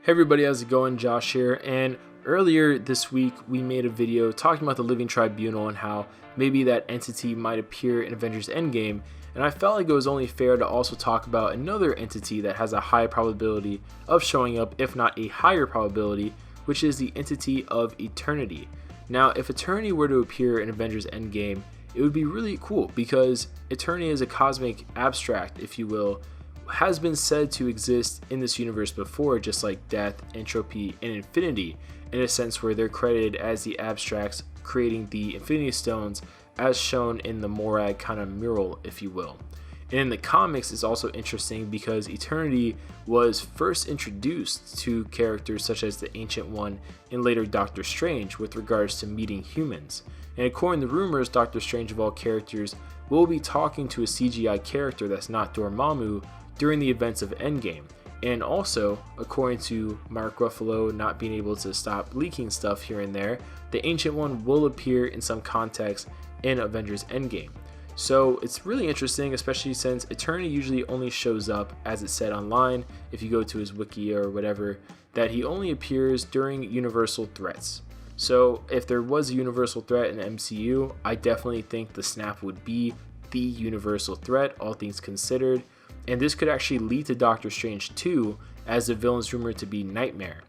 Hey everybody, how's it going? Josh here, and earlier this week we made a video talking about the Living Tribunal and how maybe that entity might appear in Avengers Endgame, and I felt like it was only fair to also talk about another entity that has a high probability of showing up, if not a higher probability, which is the entity of Eternity. Now, if Eternity were to appear in Avengers Endgame, it would be really cool because Eternity is a cosmic abstract, if you will, has been said to exist in this universe before, just like death, entropy, and infinity, in a sense where they're credited as the abstracts creating the Infinity Stones as shown in the Morag kind of mural, if you will. And in the comics, it's also interesting because Eternity was first introduced to characters such as the Ancient One and later Doctor Strange with regards to meeting humans. And according to rumors, Doctor Strange of all characters will be talking to a CGI character that's not Dormammu during the events of Endgame. And also, according to Mark Ruffalo not being able to stop leaking stuff here and there, the Ancient One will appear in some context in Avengers Endgame. So it's really interesting, especially since Eternity usually only shows up, as it said online, if you go to his wiki or whatever, that he only appears during universal threats. So if there was a universal threat in the MCU, I definitely think the Snap would be the universal threat, all things considered. And this could actually lead to Doctor Strange 2, as the villain's rumored to be Nightmare.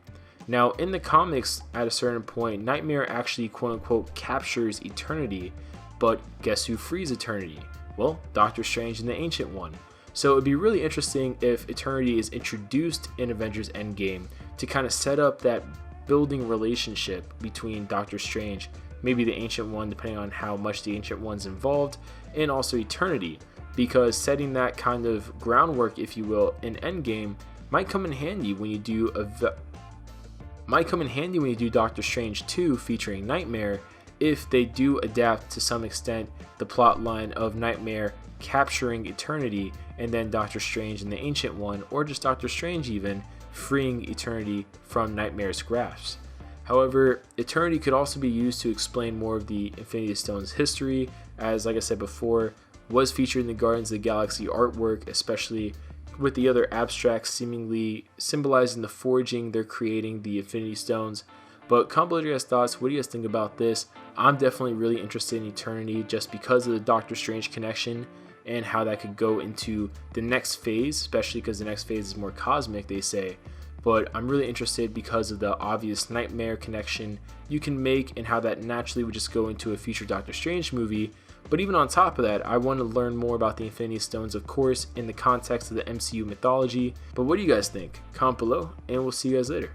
Now, in the comics, at a certain point, Nightmare actually quote-unquote captures Eternity, but guess who frees Eternity? Well, Doctor Strange and the Ancient One. So it'd be really interesting if Eternity is introduced in Avengers Endgame to kind of set up that building relationship between Doctor Strange, maybe the Ancient One, depending on how much the Ancient One's involved, and also Eternity. Because setting that kind of groundwork, if you will, in Endgame might come in handy when you do Doctor Strange 2 featuring Nightmare, if they do adapt to some extent the plot line of Nightmare capturing Eternity and then Doctor Strange and the Ancient One, or just Doctor Strange even, freeing Eternity from Nightmare's grasp. However, Eternity could also be used to explain more of the Infinity Stones' history, as like I said before, was featured in the Guardians of the Galaxy artwork, especially with the other abstracts seemingly symbolizing the forging they're creating the Infinity Stones. But comment below your guys' thoughts. What do you guys think about this? I'm definitely really interested in Eternity just because of the Doctor Strange connection and how that could go into the next phase, especially because the next phase is more cosmic, they say. But I'm really interested because of the obvious Nightmare connection you can make and how that naturally would just go into a future Doctor Strange movie. But even on top of that, I want to learn more about the Infinity Stones, of course, in the context of the MCU mythology. But what do you guys think? Comment below, and we'll see you guys later.